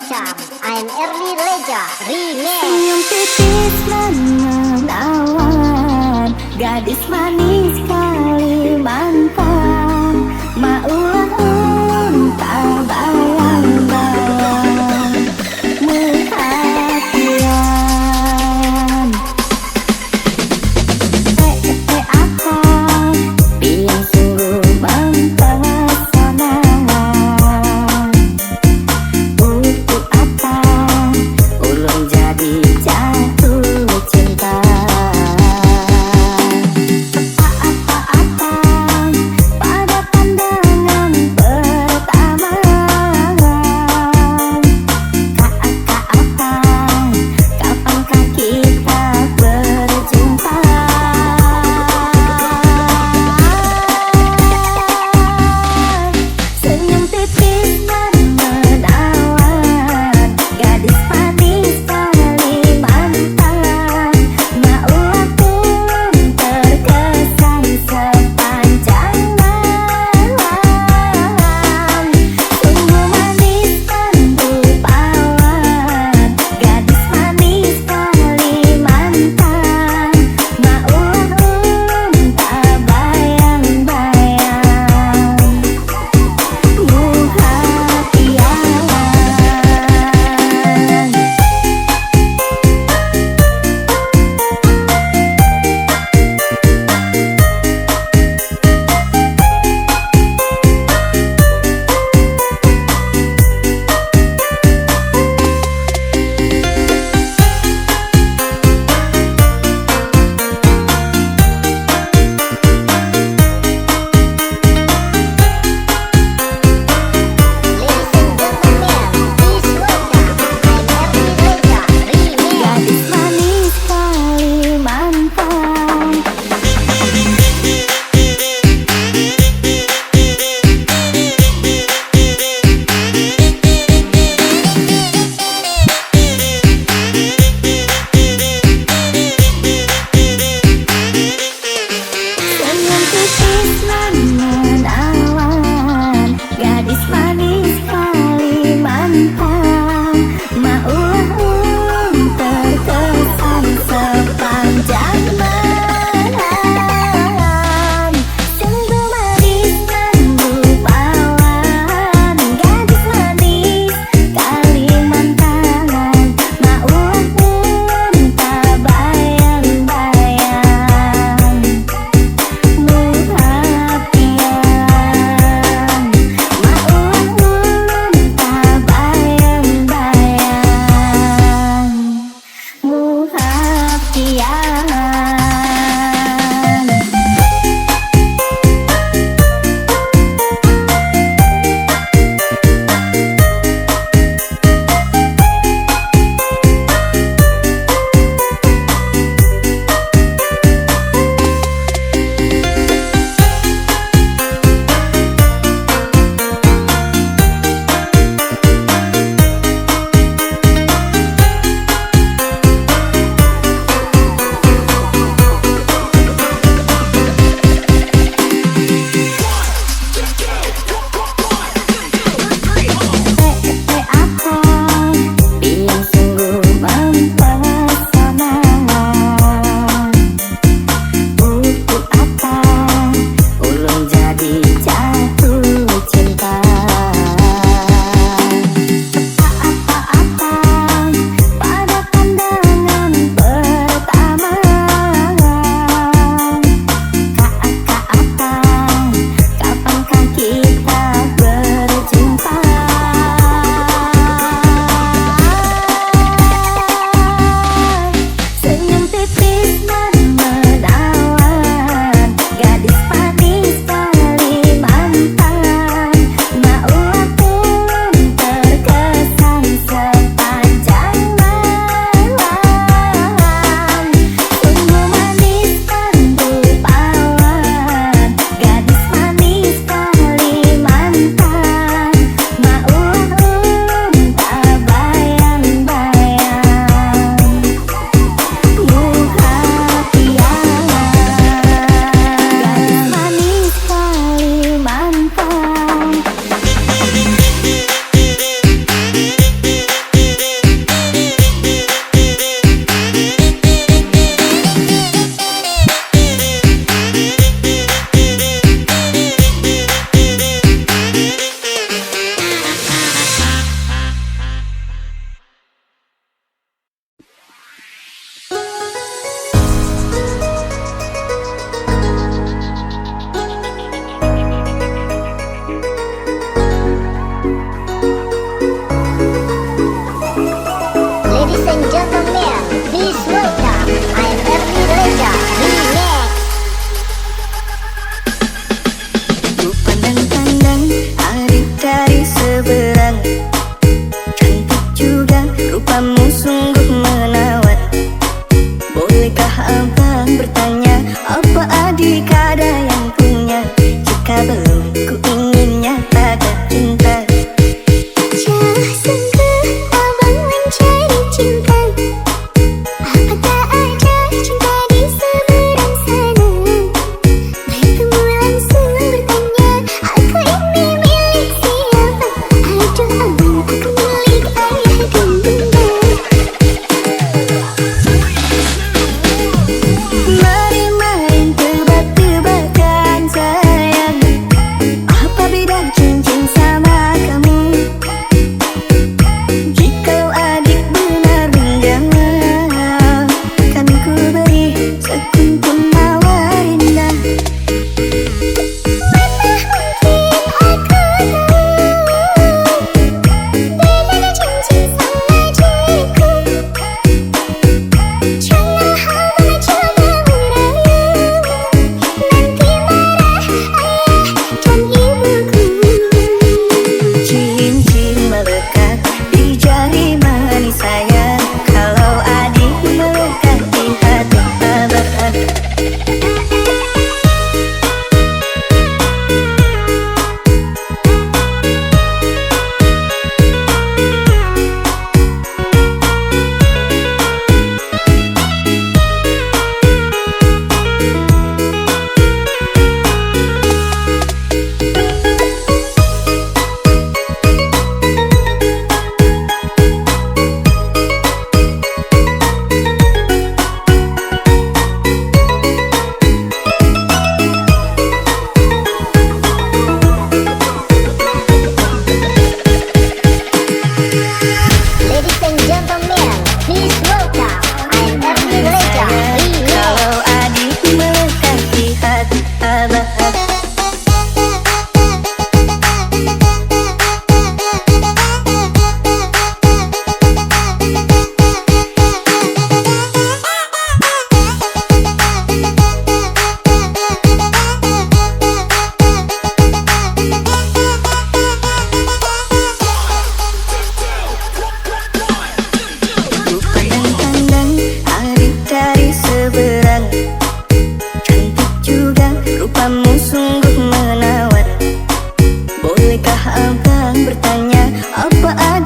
Cam, I'm Early Leja, Remix. Senyum tipis menawan, gadis manis Kalimantan, maulah unta bayang-bayang perhatian. Akang yang sungguh mempesona. Untuk apa ulun jadi jatuh cinta? Apa-apa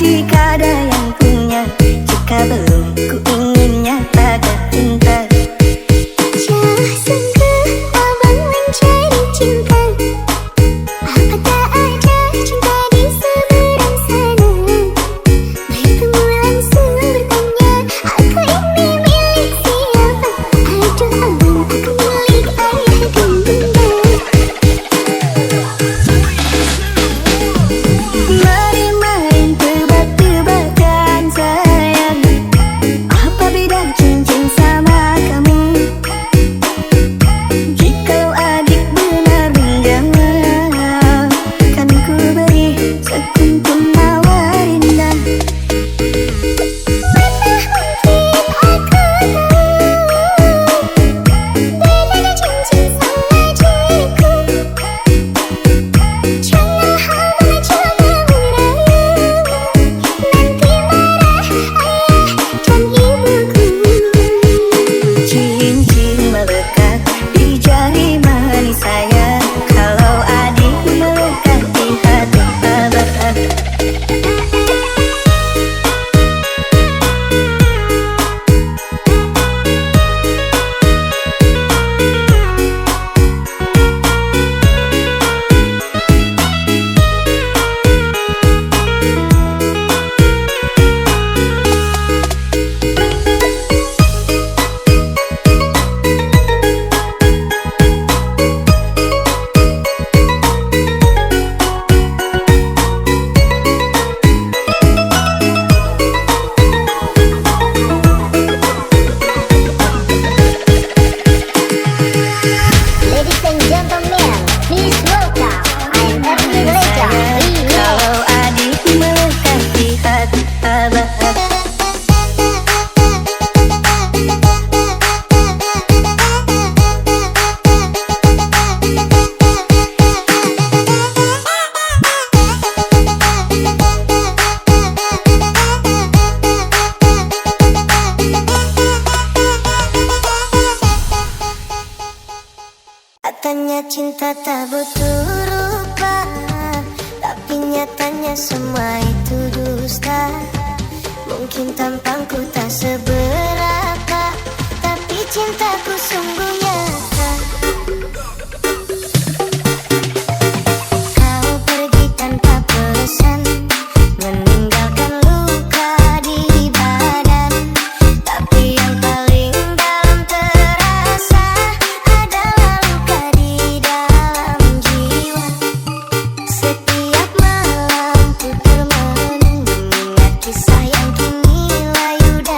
jika ada yang punya, jika belum ku ingin nyatakan cinta. Jangan sangka abang mencari cinta, apa tak ada cinta di seberang sana. Baikmu langsung bertanya, aku ini milik siapa? Aduh abang, aku milik ayah dan bunda. Mari main tebak-tebakan sayang, apa beda cincin sama kamu? Jikalau adik benar menjawab, kan ku beri sekuntum mawar indah. Mana mungkin aku tahu bedanya cincin sama diriku. Jangan abang coba merayu, nanti marah ayah dan ibuku. Cincin melekat di jari manis saya, kalau adik melekat di hati abah. Ladies and gentlemen, please welcome I'm Ernie Leja Remix. Kalau adik melekat di hati abah. Katanya cinta tak butuh rupa, tapi nyatanya semua itu dusta. Mungkin tampangku tak seberapa, tapi cintaku sungguh nyata. Kau pergi tanpa pesan, meninggalkan luka di badan. Tapi yang paling dalam terasa adalah luka di dalam jiwa. Setiap malam ku termenung mengingat kisah yang kini layu dan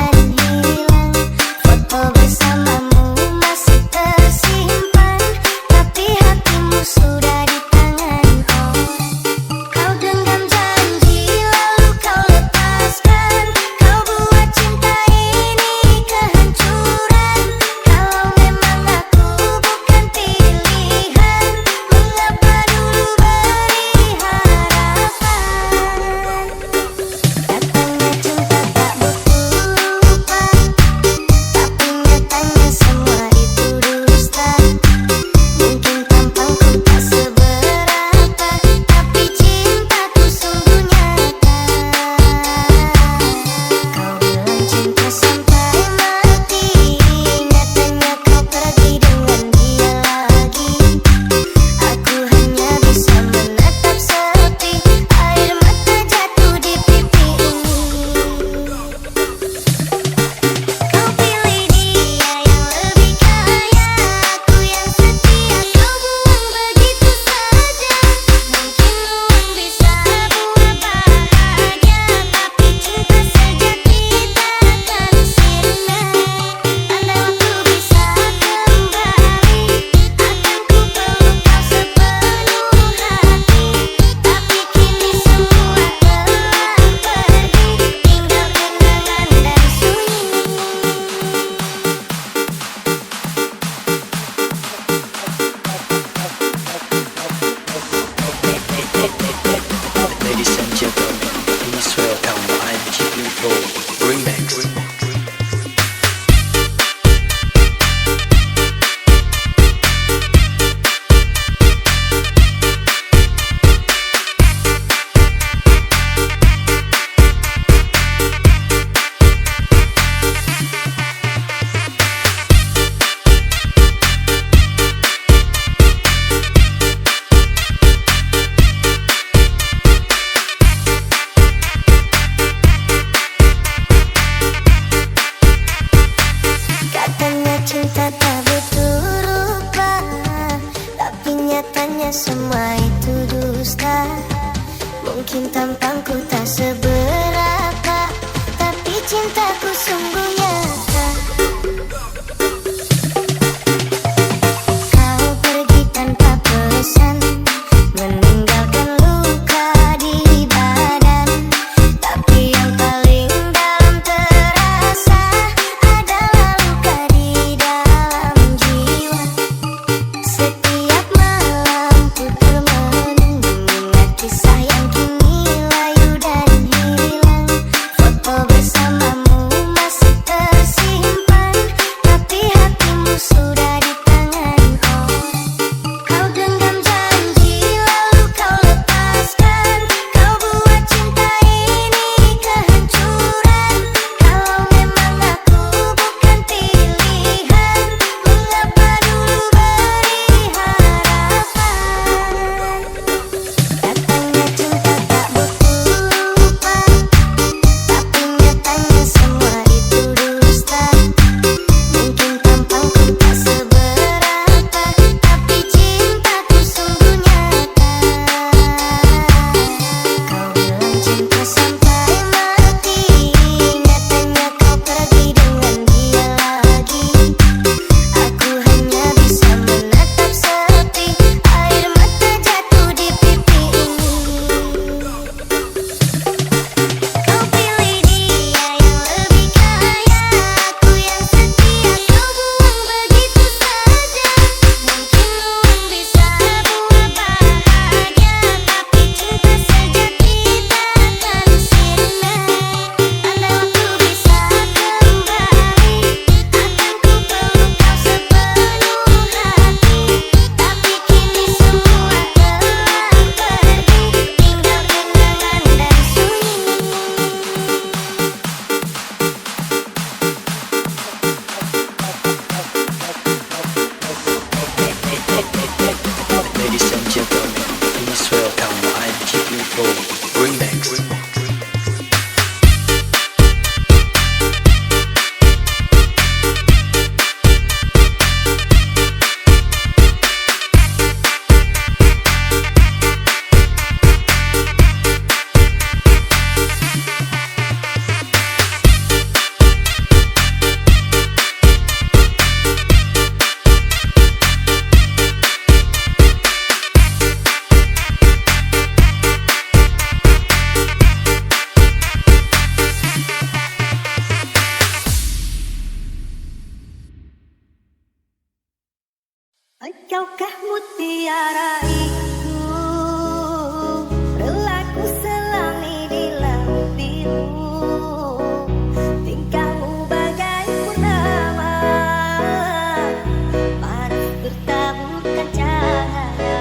cintaku sungguh nyata. Kau pergi tanpa pesan, meninggalkan luka di badan. Tapi yang paling dalam terasa adalah luka di dalam jiwa. Setiap malam ku termenung mengingat kisah yang kini layu dan hilang. Foto bersamamu masih tersimpan, tapi hatimu sudah di tangan orang. Kau genggam janji lalu kau lepaskan. Kau buat cinta ini kehancuran. Kalau memang aku bukan pilihan, mengapa dulu beri harapan? Datangnya cinta tak berlupa, tapi nyatanya semua itu dusta. Mungkin tampangku tak seberapa, tapi cintaku sungguh nyata. Kau bilang cinta sampai mati, nyatanya kau pergi dengan dia lagi. Aku hanya bisa menatap sepi, air mata jatuh di pipi ini. Kau pilih dia yang lebih kaya, aku yang setia kau buang begitu saja. Mungkin uang bisa buat bahagia, tapi cinta sejati takkan sirna. Andai waktu bisa kembali, akan ku peluk kau sepenuh hati. Tapi kini semua telah pergi, tinggal kenangan dan sunyi. Ladies and gentlemen, please welcome IGP4 Remix. Engaukah mutiara itu, relaku selami di laut biru. Tingkahmu bagai purnama, panas bertaburkan cahaya.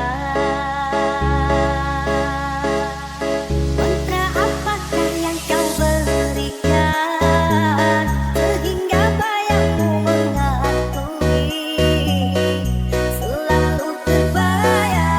Mantra apakah yang kau berikan, sehingga bayangmu menghantui, selalu terbayang.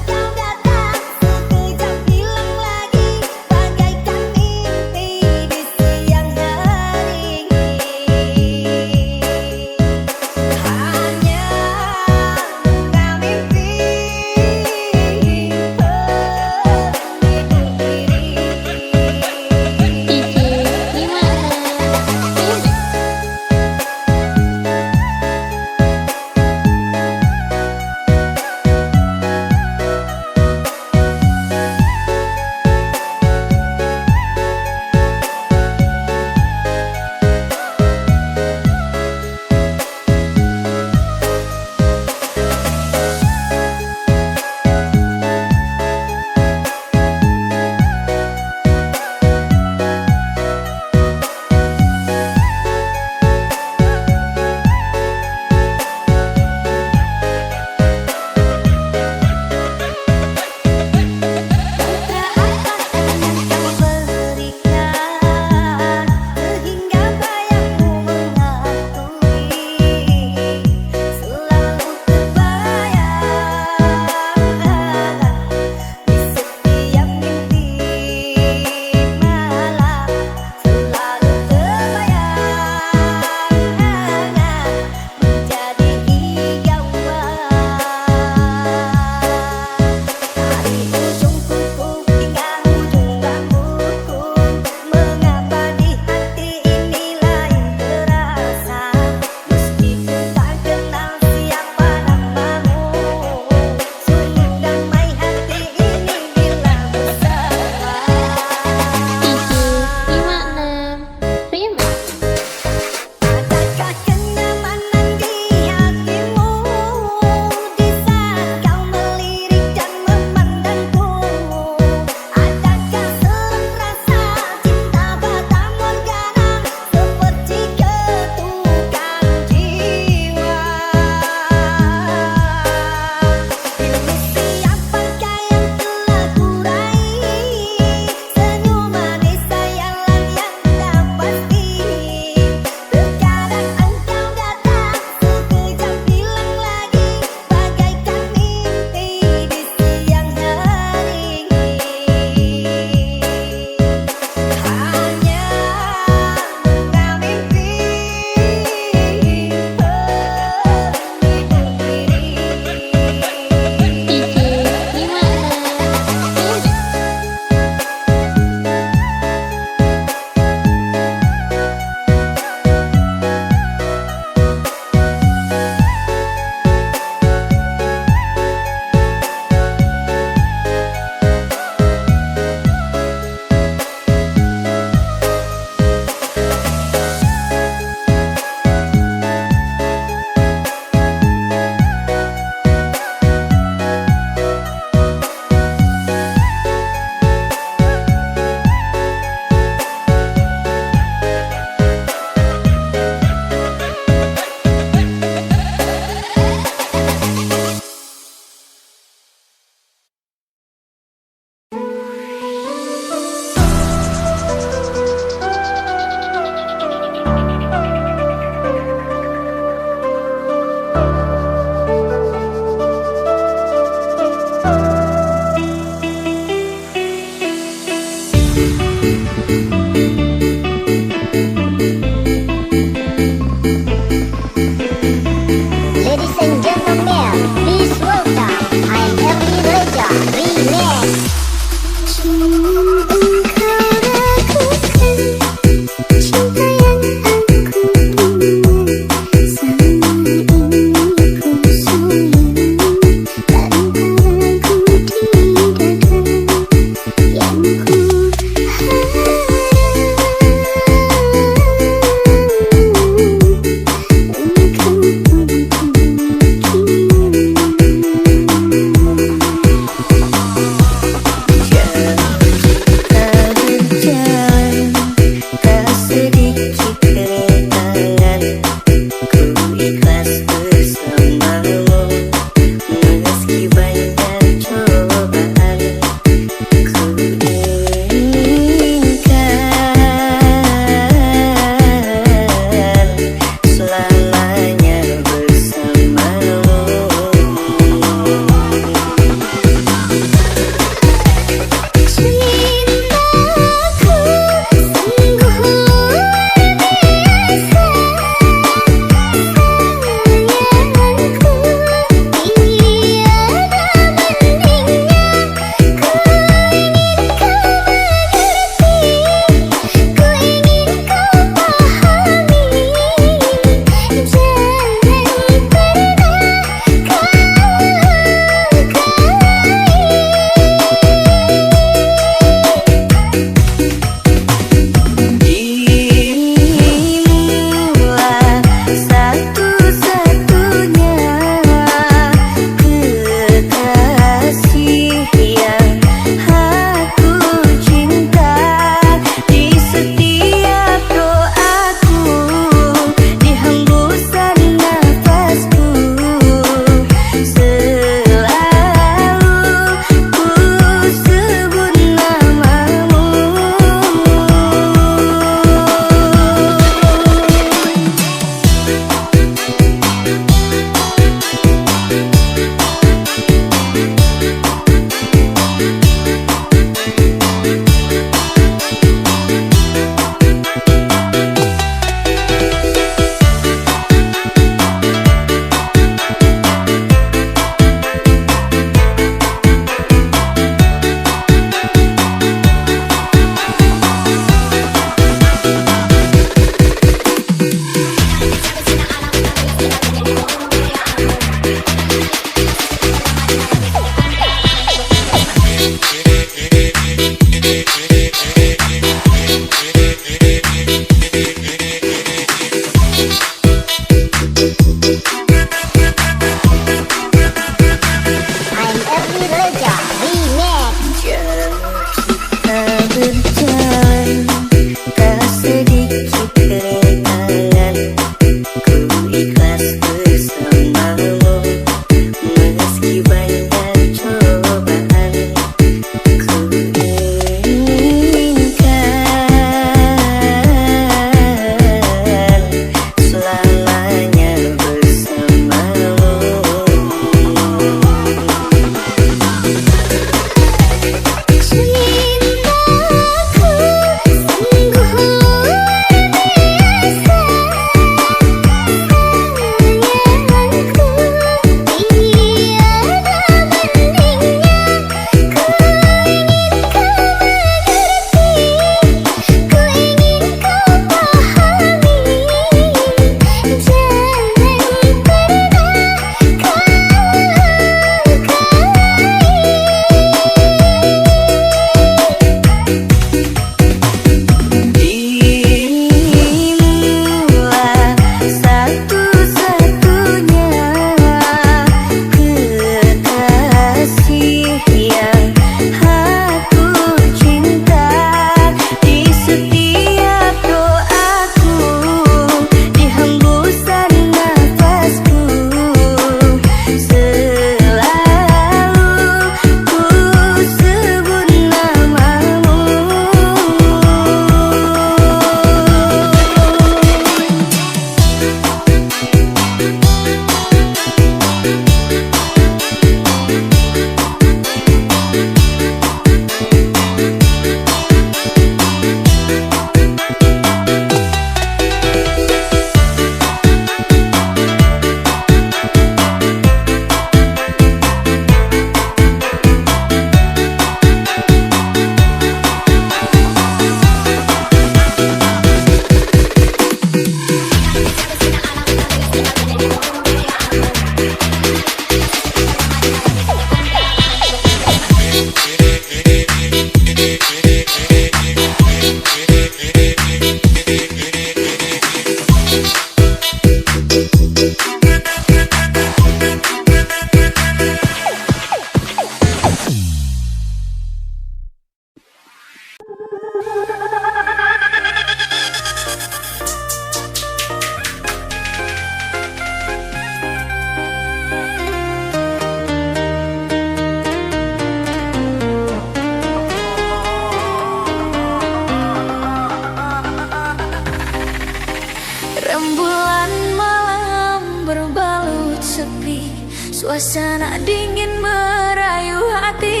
sepi, suasana dingin merayu hati.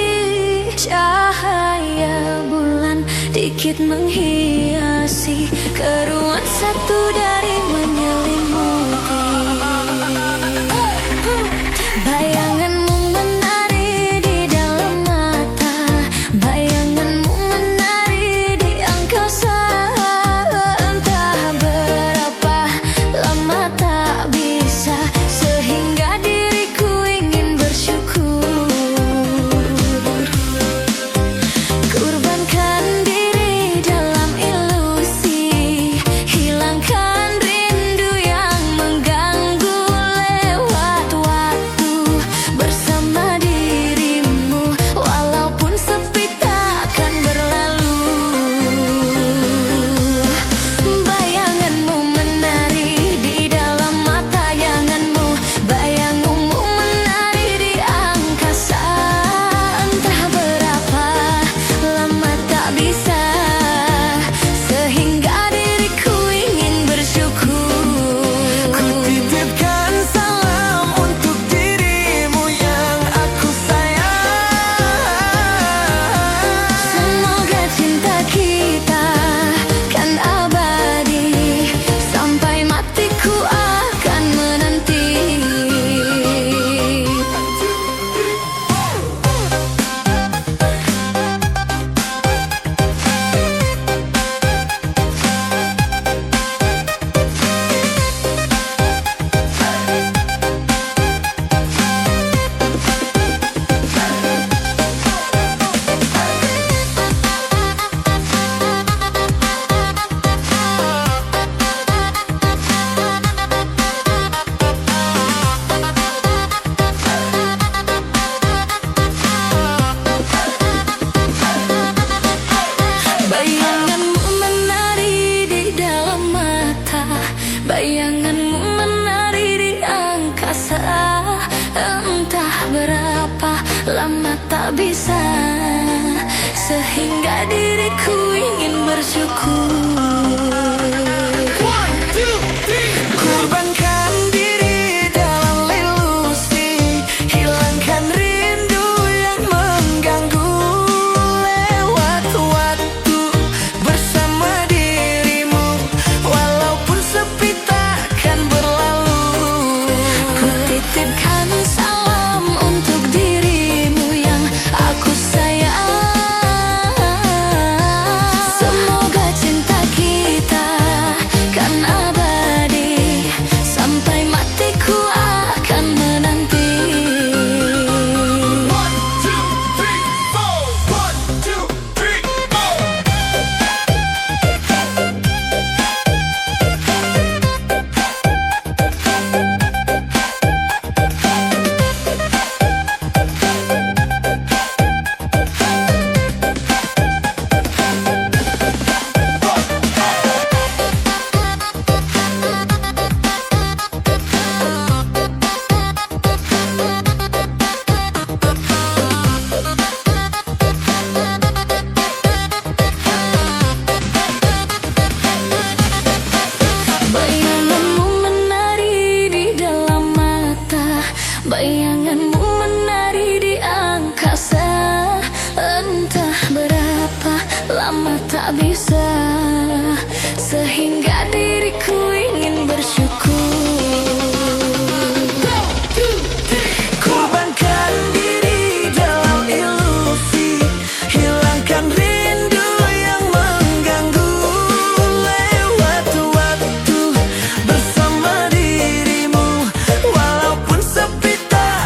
Cahaya bulan dikit menghiasi keruan satu dari menyelimuti. Bayanganmu menari di dalam mata, bayanganmu menari di angkasa. Entah berapa lama tak bisa, sehingga diriku ingin bersyukur. Kurbankan diri dalam ilusi, hilangkan rindu yang mengganggu. Lewat waktu bersama dirimu, walaupun sepi takkan berlalu. Bayanganmu menari di dalam mata yanganmu, bayanganmu menari di angkasa. Entah berapa lama tak bisa, sehingga diriku ingin bersyukur. Ku titipkan salam untuk dirimu yang aku sayang. Semoga cinta kita kan abadi, sampai matiku akan menanti. Bayanganmu menari di dalam mata, bayanganmu menari di angkasa. Entah berapa lama tak bisa, sehingga diriku ingin bersyukur. Kurbankan diri dalam ilusi, hilangkan rindu yang mengganggu. Lewat waktu bersama dirimu, walaupun sepi takkan berlalu. Ku titipkan salam untuk dirimu yang aku sayang. Semoga cinta kita kan abadi, sampai matiku akan menanti. One, two, three, four. One, two, three, four. Bayanganmu menari di dalam mata, bayanganmu menari di angkasa. Entah berapa lama tak bisa, sehingga diriku ingin bersyukur. Kurbankan diri dalam ilusi, hilangkan rindu yang mengganggu. Lewat waktu bersama dirimu, walaupun sepi tak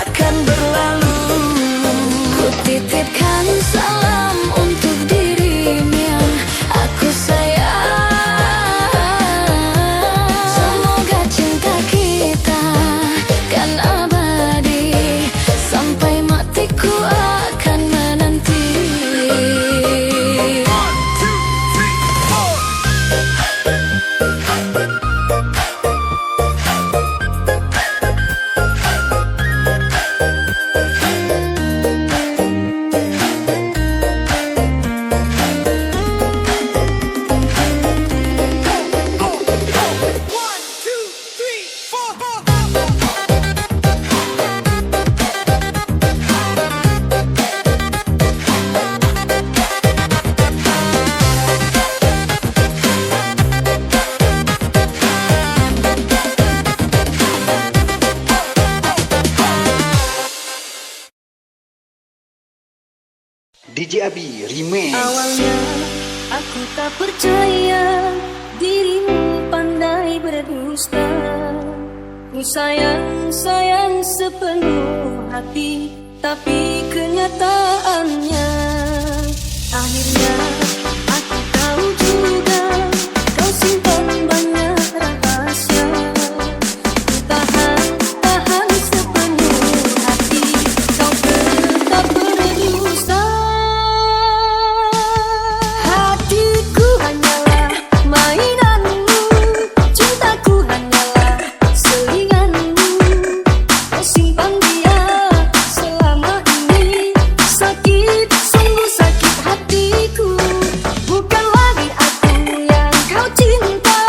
DJ Abi Remix. Awalnya aku tak percaya dirimu pandai berdusta. Ku sayang sepenuh hati, tapi kenyataannya akhirnya aku tahu juga kau simpan banyak rahasia. Ku tahan sepenuh hati, kau tetap berdusta. Hatiku hanyalah mainanmu, cintaku hanyalah selinganmu. Kau simpan dia selama ini, sakit, sungguh sakit hatiku. Bukan lagi aku yang kau cinta.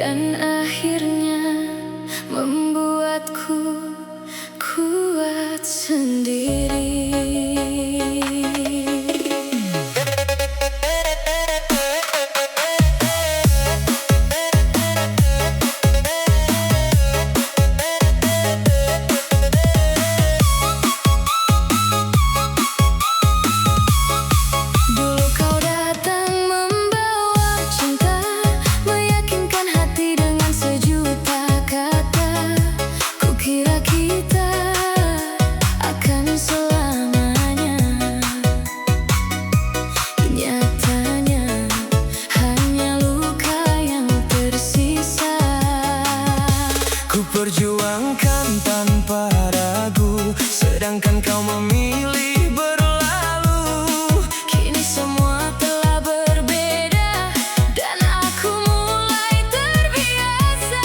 dan akhirnya membuatku kuat sendiri. Dulu kau datang membawa cinta, meyakinkan hati dengan sejuta kata. Kukira kita akan selamanya, nyatanya hanya luka yang tersisa. Ku perjuangkan tanpa ragu, sedangkan kau memilih berlalu. Kini semua telah berbeda dan aku mulai terbiasa.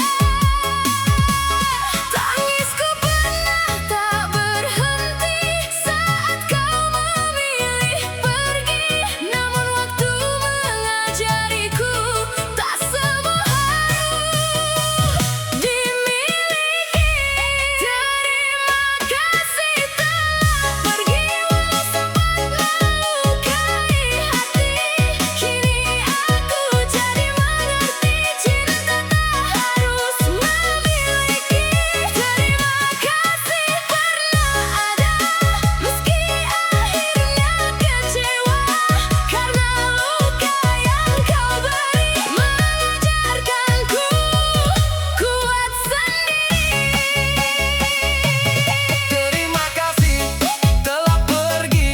Tangisku pernah tak berhenti saat kau memilih pergi. Namun waktu mengajariku tak semua harus dimiliki. Terima kasih telah pergi walau sempat melukai hati. Kini aku jadi mengerti cinta tak harus memiliki. Terima kasih pernah ada meski akhirnya kecewa, karena luka yang kau beri mengajarkanku kuat sendiri. Terima kasih telah pergi,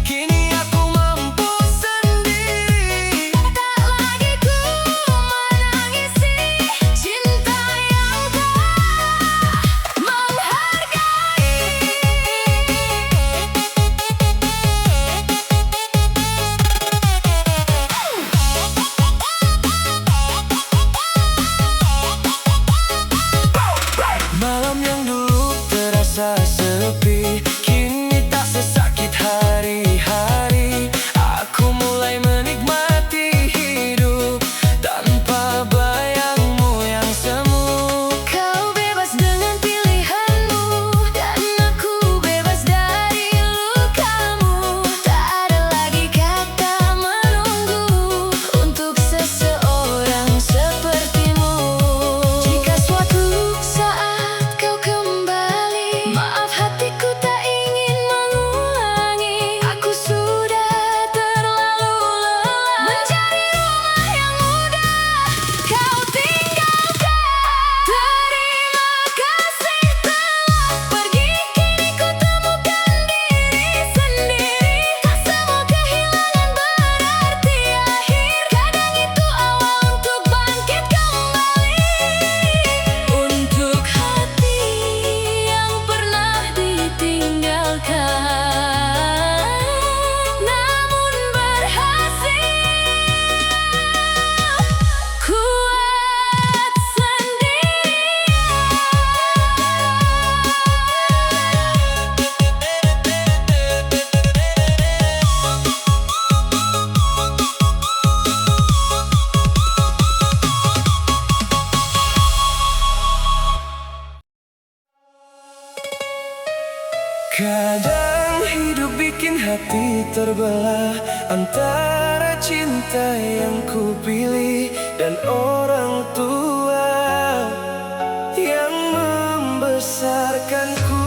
kini aku mampu sendiri. Tak lagi ku menangisi cinta yang tak menghargai. Malam yang dulu terasa sepi, kini tak sesakit hari-hari. Aku mulai menikmati hidup tanpa bayangmu yang semu. Kau bebas dengan pilihanmu dan aku bebas dari lukamu. Tak ada lagi kata menunggu untuk seseorang sepertimu. Jika suatu saat kau kembali, maaf hatiku tak ingin mengulangi. Aku sudah terlalu lelah mencari rumah yang mudah kau tinggalkan. Terima kasih telah pergi, kini ku temukan diri sendiri. Tak semua kehilangan berarti akhir, kadang itu awal untuk bangkit kembali. Untuk hati yang pernah ditinggalkan namun berhasil kuat Kadang hidup bikin hati terbelah antara cinta yang ku pilih dan orang tua yang membesarkanku.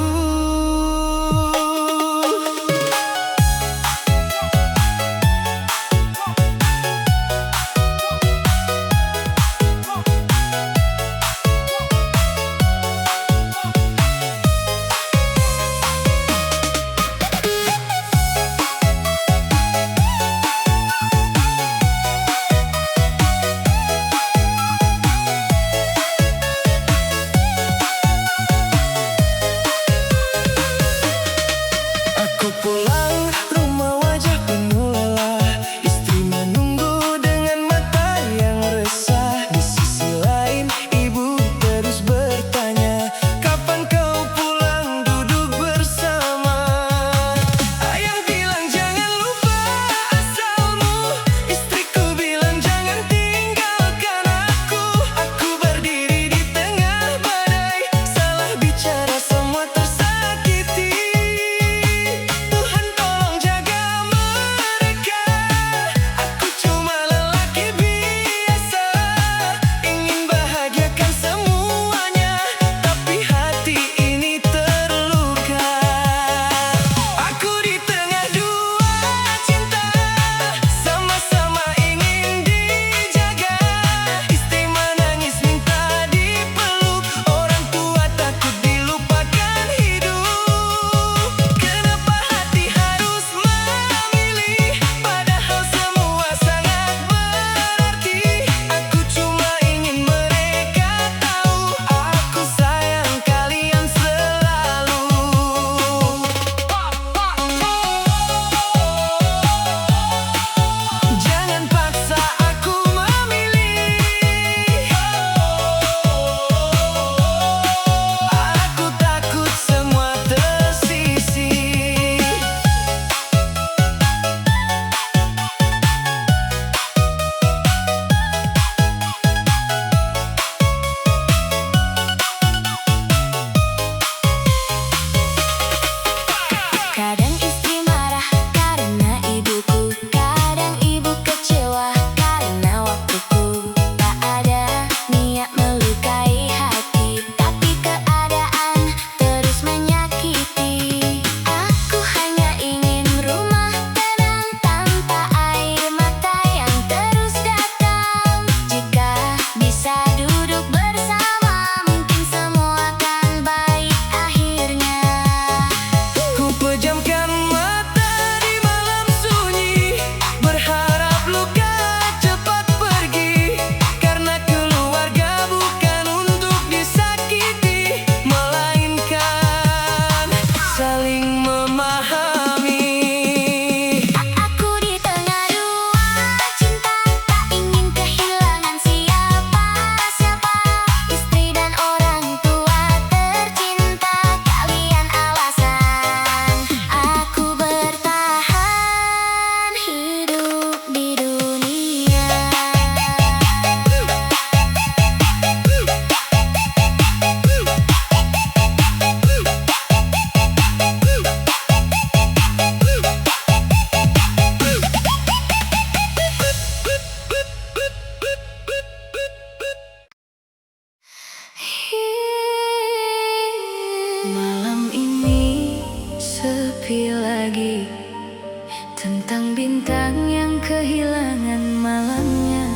malamnya.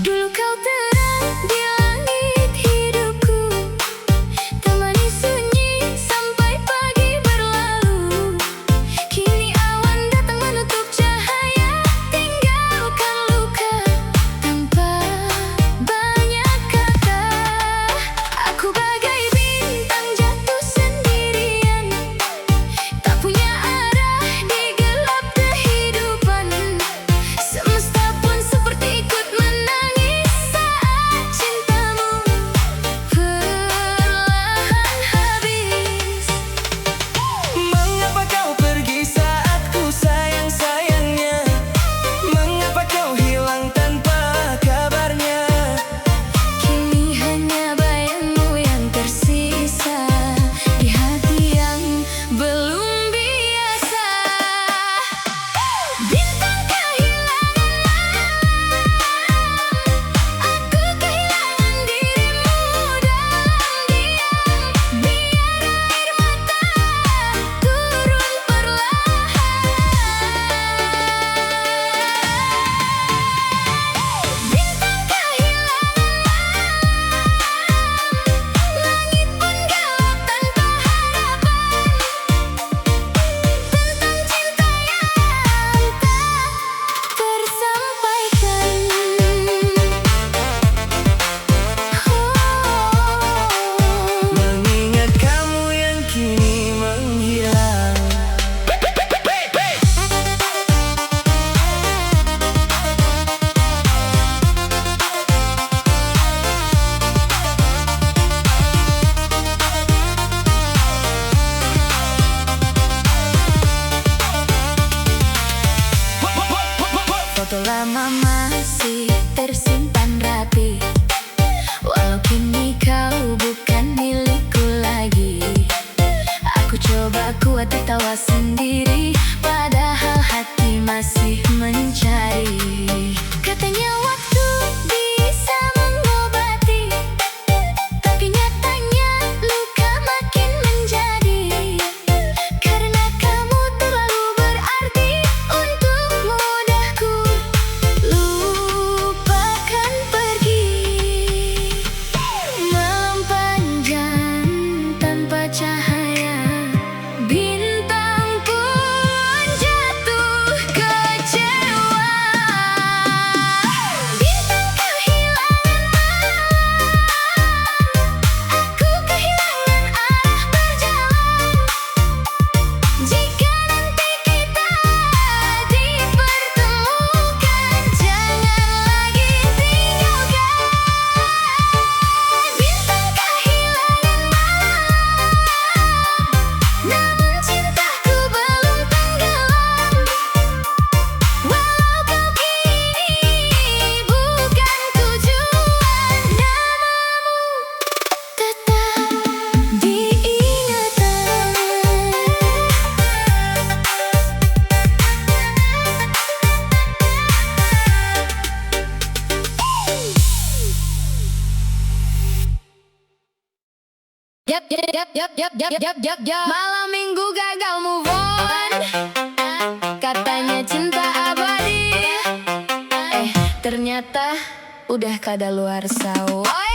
Dulu kau terang di langit hidupku, temani sunyi sampai pagi berlalu. Kini awan datang menutup cahaya, tinggalkan luka tanpa banyak kata. Aku bagai bintang jatuh sendirian, tak punya arah di gelap kehidupan. Semesta pun seperti ikut menangis saat cintamu perlahan habis. Mengapa kau pergi saat ku sayang-sayangnya? Mengapa kau hilang tanpa kabarnya? Kini hanya bayangmu yang tersisa di hati yang belum biasa. Bintang kehilangan malam, aku kehilangan dirimu dalam diam. Biar air mata turun perlahan. Bintang kehilangan langit pun gelap tanpa harapan. Tentang cinta yang tak tersampaikan. Mengingat kamu yang kini menghilang. Foto lama masih tersimpan rapi, walau kini kau bukan milikku lagi. Aku coba kuat tertawa sendiri, padahal hati masih mencari. Katanya waktu bisa mengobati, tapi nyatanya luka makin menjadi. Karena kamu terlalu berarti untuk mudahku lupakan pergi. Malam panjang tanpa cahaya, bintang pun jatuh kecewa. Bintang kehilangan malam, aku kehilangan arah berjalan. Jika nanti kita dipertemukan, jangan lagi tinggalkan. Bintang kehilangan malam, namun cintaku belum tenggelam. Walau kau kini bukan tujuan, namamu tetap diingatan. Malam minggu gagal move on, katanya cinta abadi. Ternyata udah kadaluarsa. Woi.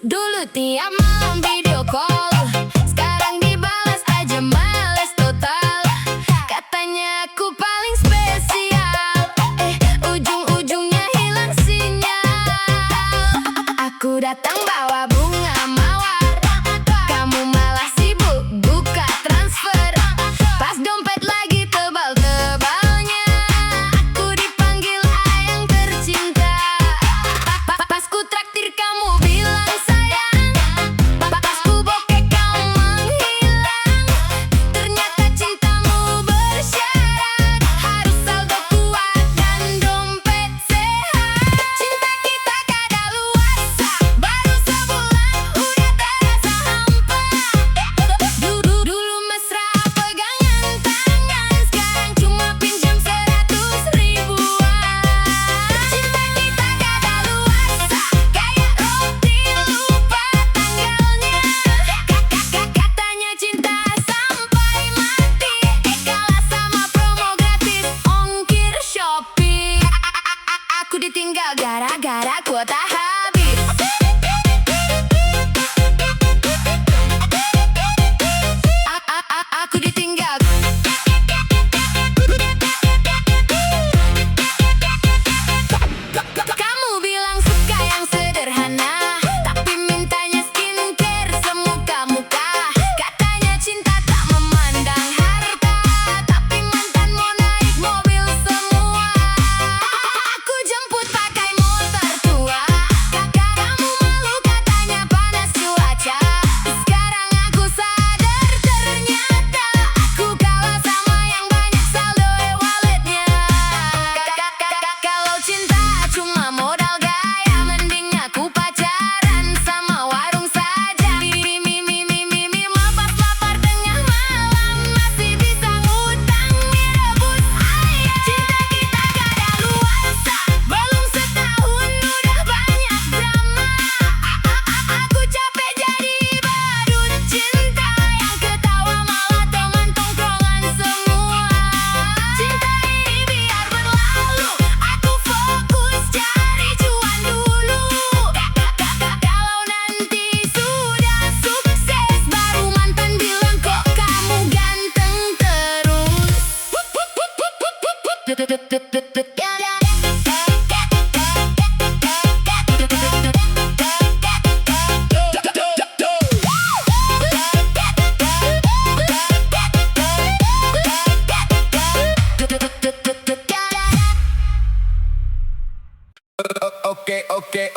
Dulu tiap malam video call, sekarang dibalas aja males total. Katanya aku paling spesial, ujung-ujungnya hilang sinyal. Aku datang bawa bunga mawar,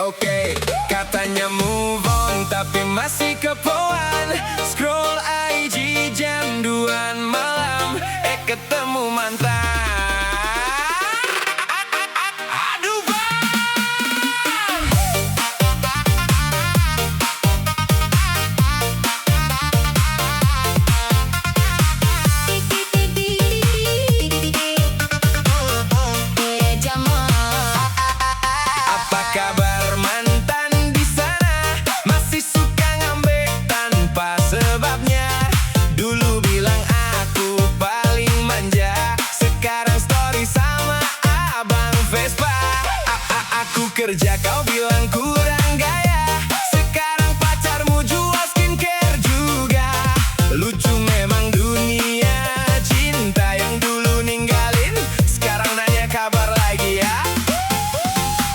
Oke, katanya move on tapi masih kepoan. Scroll IG jam 2 malam, ketemu mantan. Aduh bang, apa kabar mantan di sana? Masih suka ngambek tanpa sebabnya. Dulu bilang aku paling manja, sekarang story sama abang Vespa. Aku kerja kau bilang kurang gaya, sekarang pacarmu jual skincare juga. Lucu memang dunia cinta, yang dulu ninggalin sekarang nanya kabar lagi ya.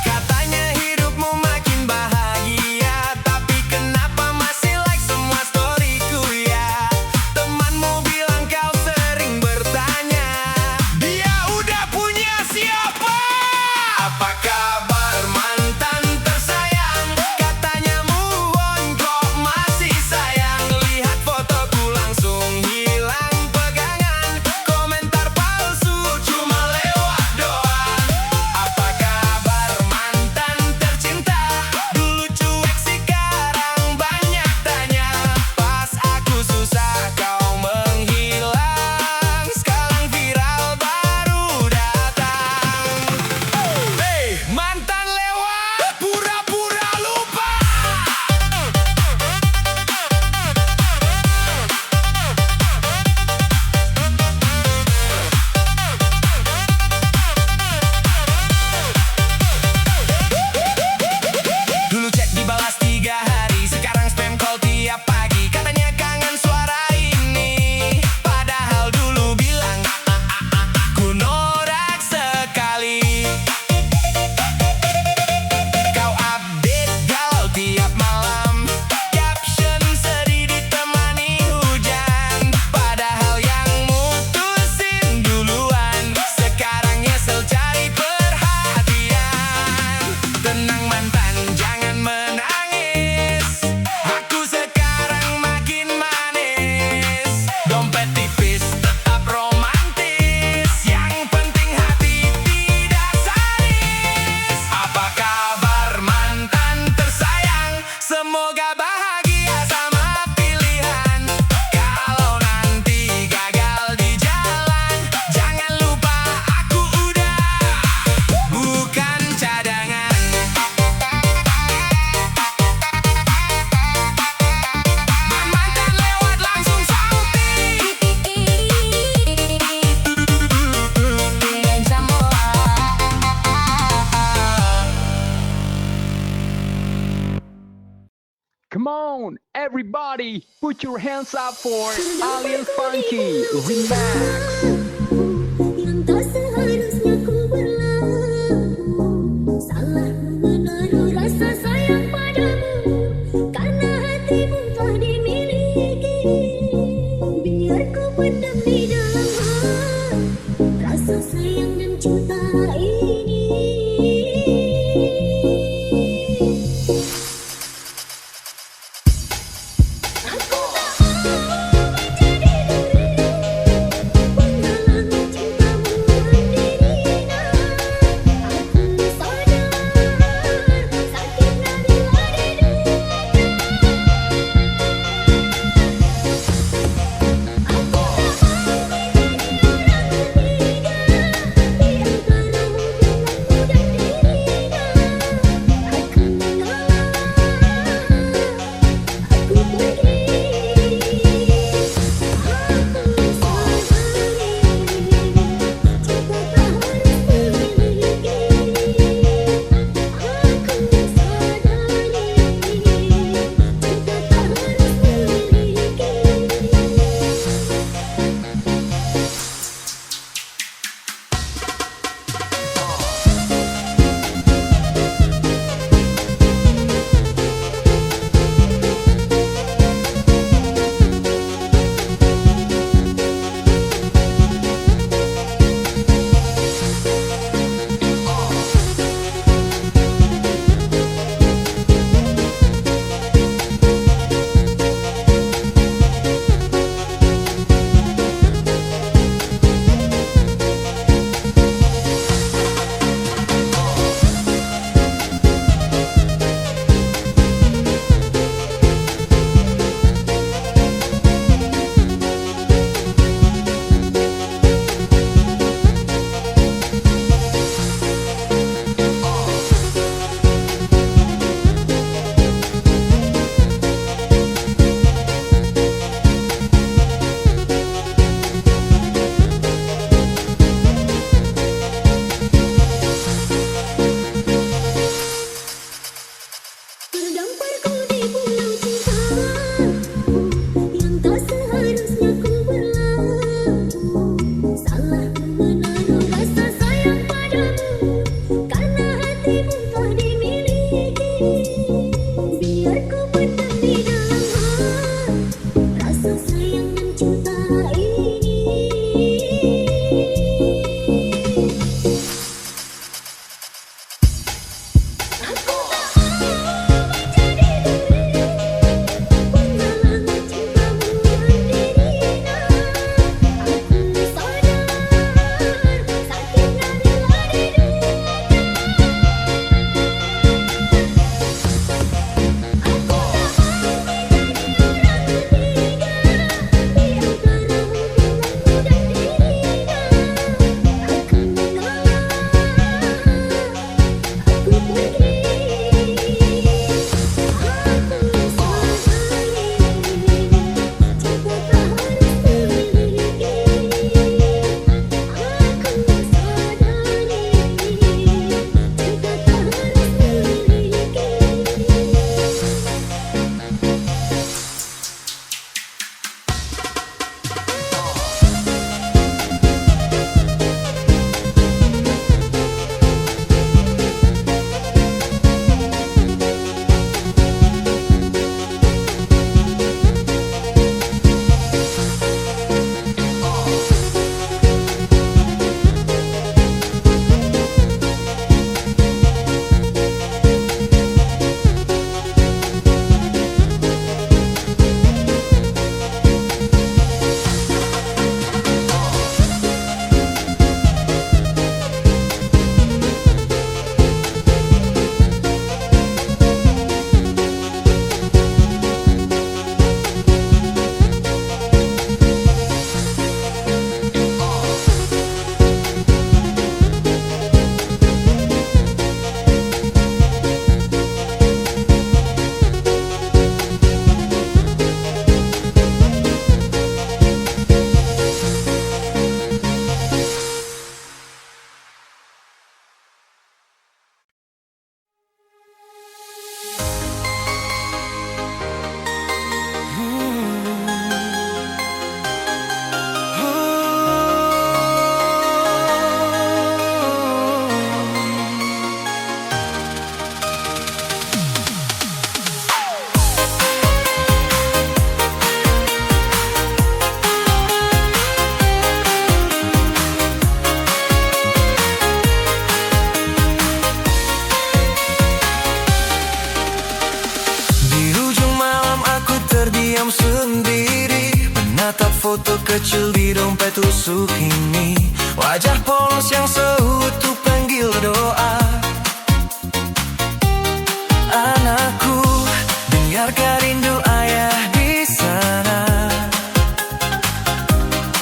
Katanya hidupmu makin bahagia, tapi kenapa masih like semua storyku ya? Temanmu bilang kau sering bertanya, dia udah punya siapa? Apa kabar mantan tersayang? Katanya move on kok masih sayang. Lihat fotoku langsung hilang pegangan, komentar palsu cuma lewat doang. Apa kabar mantan tercinta? Dulu cuek sekarang banyak tanya. Pas aku susah kau menghilang, sekarang viral baru datang. Hey, mantan lewat pura-pura lupa. Dulu chat dibalas 3 hari, sekarang spam call tiap pagi. Katanya kangen suara ini, padahal dulu bilang ku norak sekali. Kau update galau tiap malam, caption sedih ditemani hujan. Padahal yang mutusin duluan, sekarang nyesel cari perhatian. Tenang mantan, jangan menangis, aku sekarang makin manis. Dompet tipis tetap romantis, yang penting hati tidak sadis. Apa kabar mantan tersayang? Semoga bahagia sama pilihan. Kalau nanti gagal di jalan, jangan lupa aku udah bukan cadangan. Mantan lewat langsung salting. Come on, everybody, put your hands up for Alien Funky Remix. Yang tak seharusnya ku berlaku, salah menaruh rasa sayang padamu, karena hatimu telah dimiliki. Biar ku pendam di dalam hati rasa sayang dan cinta ini. Aku tak mau menjadi duri, kecil di dompet tusuk ini, wajah polos yang seutuh panggil doa. Anakku, dengarkan rindu ayah di sana.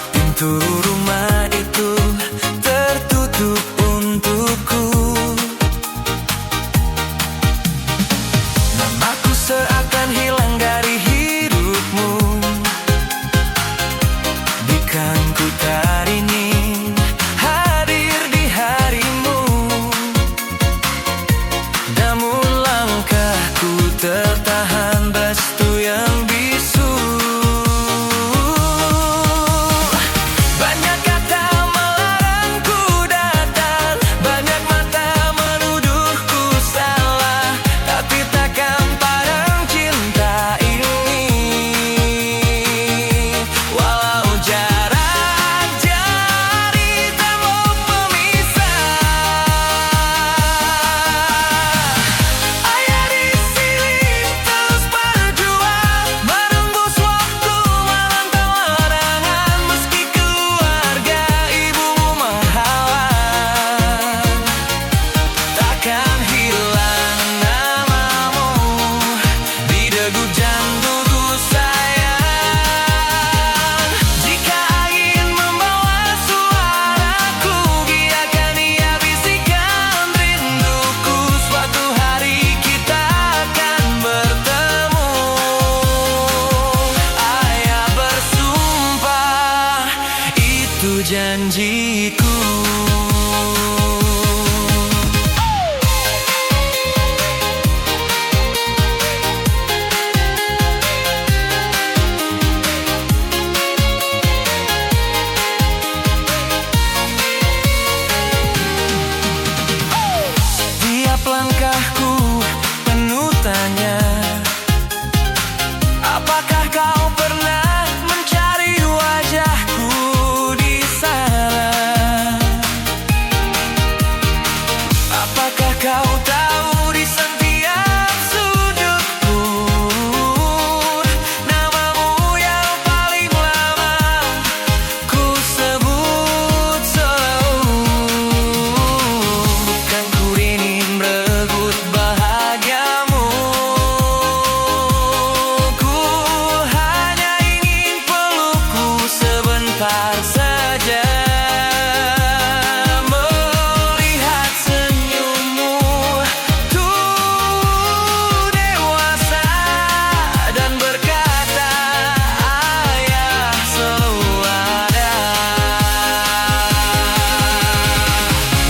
Pintu rumah itu tertutup untukku. Namaku seakan hilang dari hidupmu. Bukan ku tak ingin hadir di harimu, namun langkahku tertahan restu yang bisu. Banyak kata melarangku datang, banyak mata menuduhku salah, tapi takkan padam cinta ini. Walau jarak jari tembok pemisah, ayah di sini terus berjuang, menembus waktu menantang larangan, meski keluarga ibumu menghalang. Takkan hilang namamu di degup jantungku sayang. Jika angin membawa suaraku, biarkan ia bisikan rinduku. Suatu hari kita akan bertemu. Ayah bersumpah, itu janjiku. Setiap langkahku penuh tanya, apakah kau pernah mencari wajahku di sana? Apakah kau tahu di setiap sudut pun namamu yang paling lama ku sebut selalu. Bukan ku ingin merebut bahagiamu, ku hanya ingin pelukku sebentar saja. Melihat senyummu tuh dewasa dan berkata, ayah selalu ada.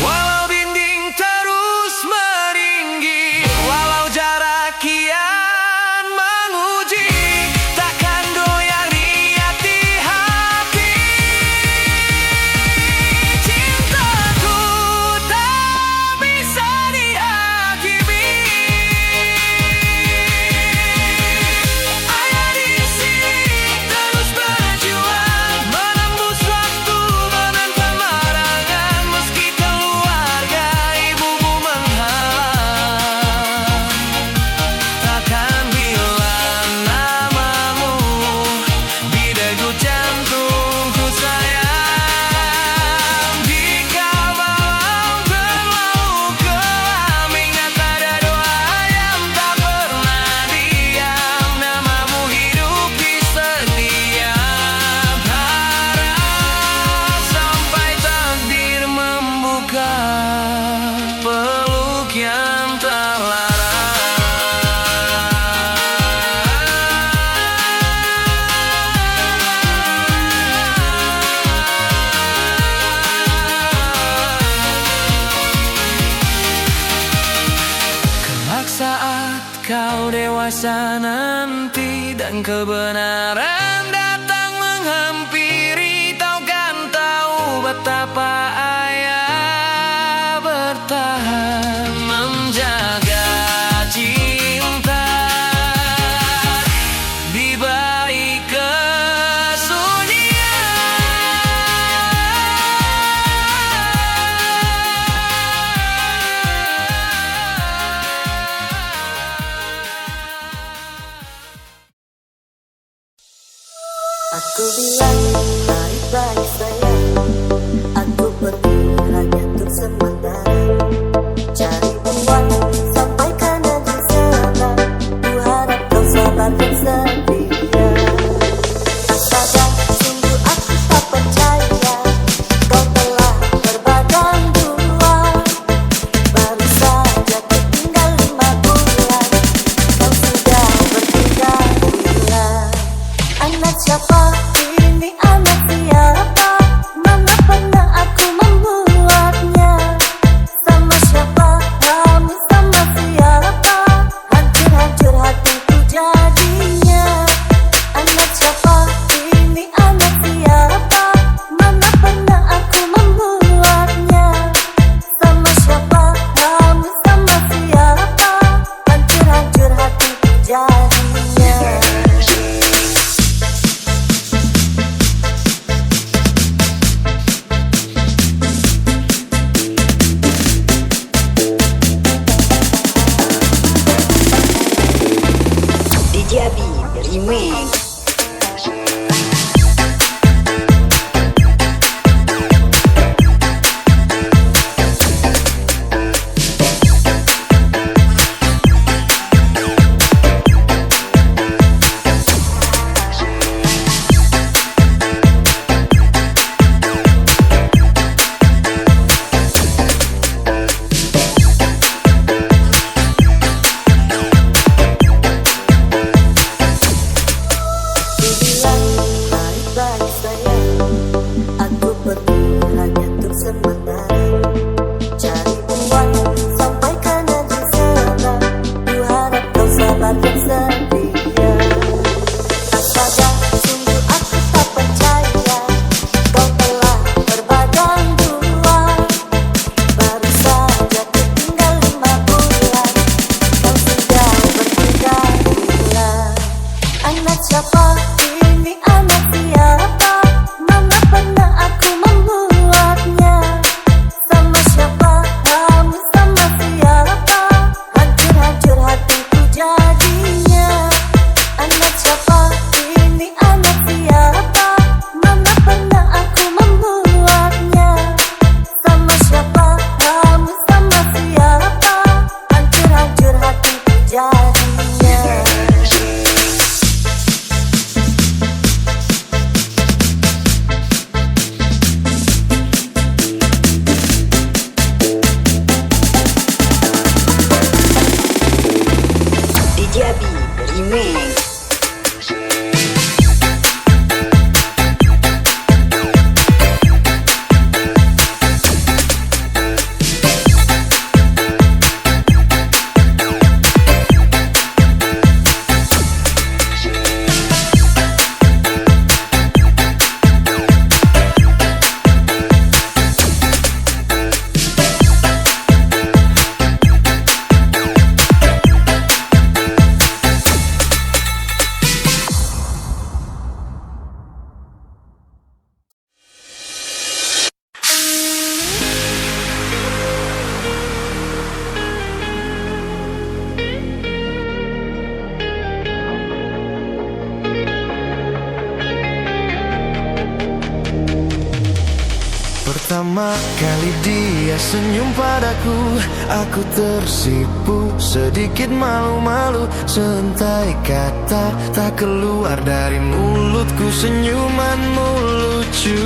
Walau dinding terus meninggi, walau jarak kian menguji, takkan goyang niat di hati. Cintaku tak bisa dihakimi. Ayah di sini terus berjuang, menembus waktu menantang larangan, meski keluarga ibumu menghalang. Takkan hilang namamu di degup jantungku sayang. Jika malam berlalu kelam, ingat ada doa yang tak pernah diam, namamu hidup di setiap harap, sampai takdir membuka peluk yang tak kelak saat kau dewasa nanti dan kebenaran datang menghampiri, kau kan tahu betapa ayah bertahan menjaga cinta di balik kesunyian. Pertama kali dia senyum padaku, aku tersipu, sedikit malu-malu. Sentai kata tak keluar dari mulutku, senyumanmu lucu.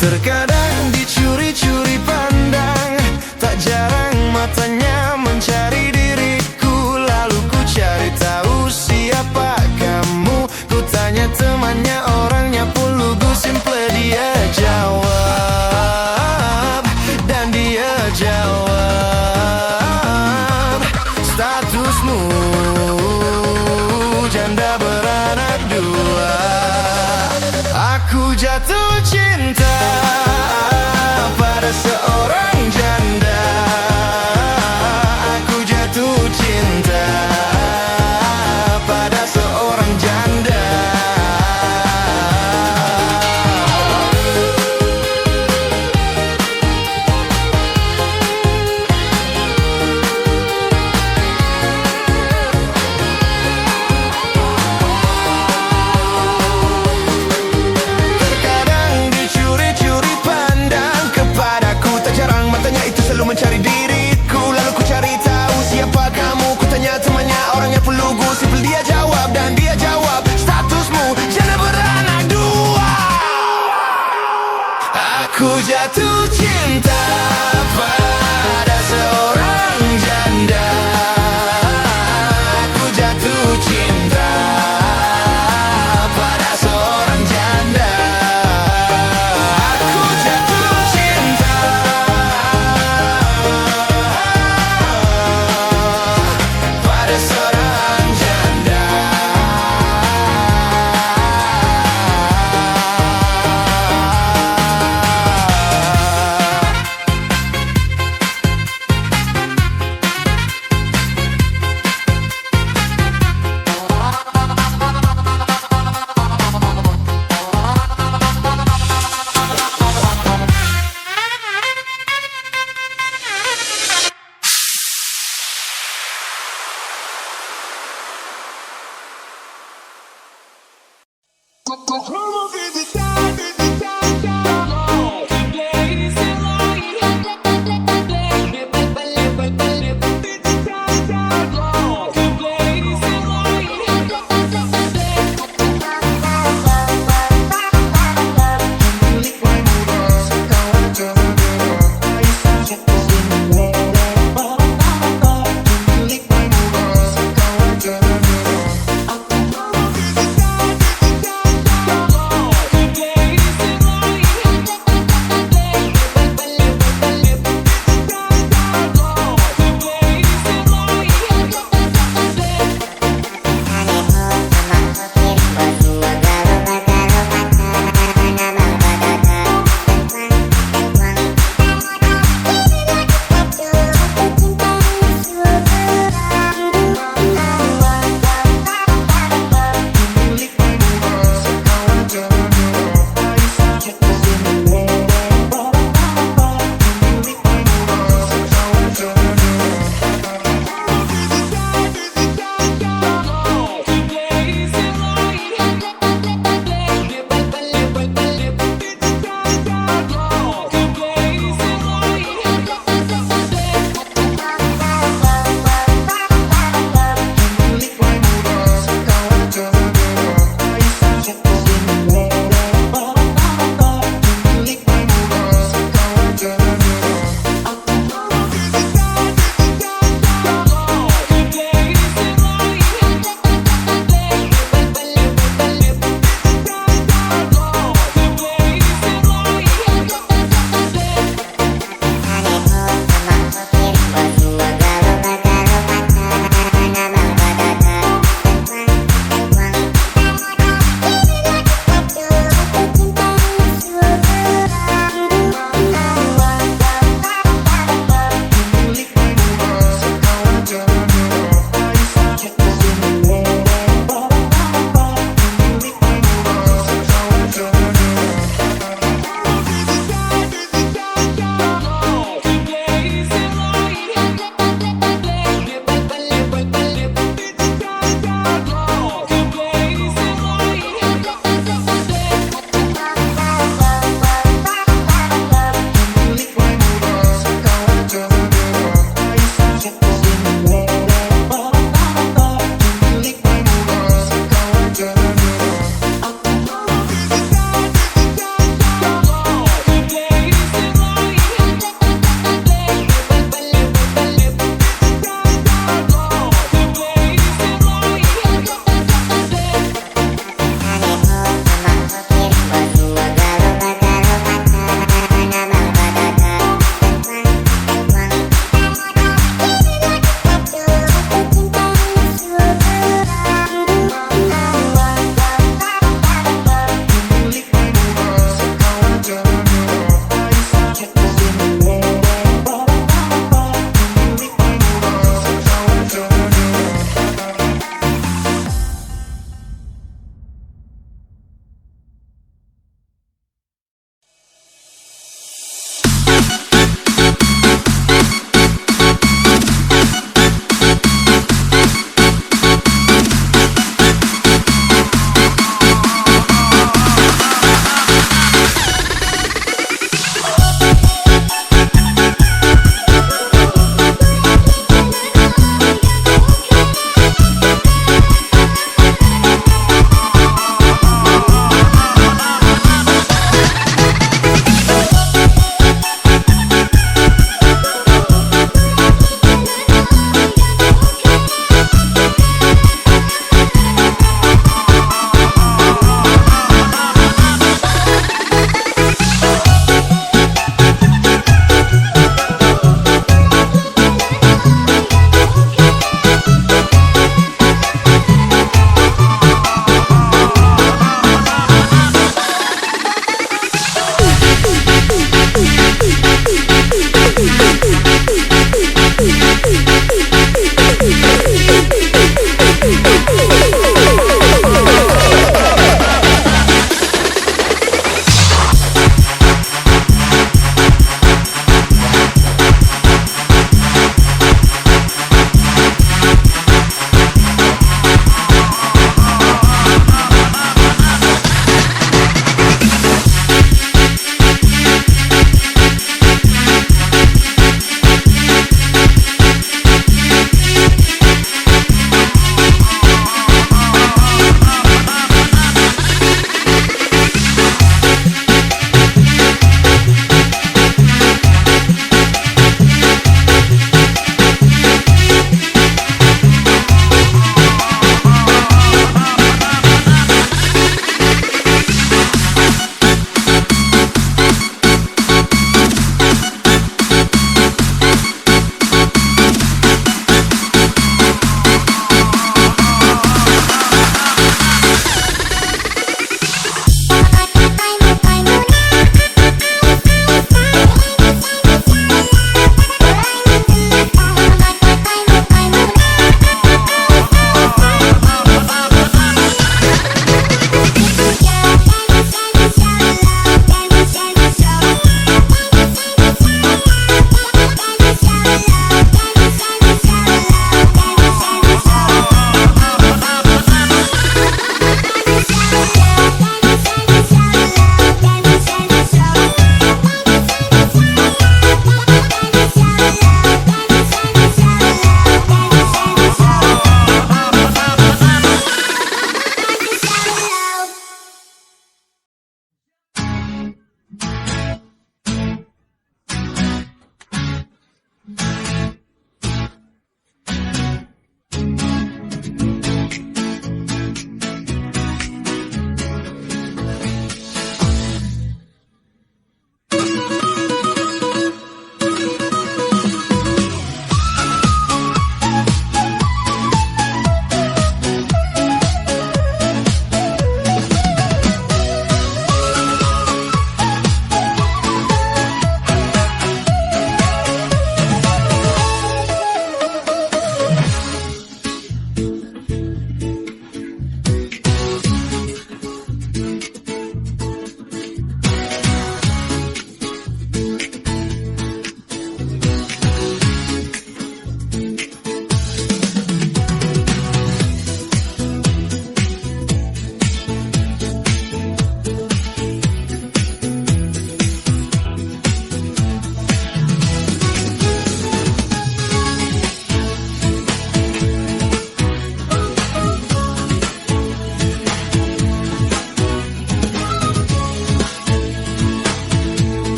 Terkadang dicuri-curi pandang, tak jarang matanya mencari diriku. Lalu ku cari tahu siapa kamu, ku tanya temannya, orangnya pun lugu. Simple dia jawab, dan dia jawab, statusmu janda beranak dua. Aku jatuh cinta pada seorang janda. Aku jatuh cinta pada seorang janda. Mencari diriku, lalu ku cari tahu siapa kamu. Ku tanya temannya, orangnya pun lugu. Simple dia jawab, dan dia jawab, statusmu janda beranak dua. Aku jatuh cinta pada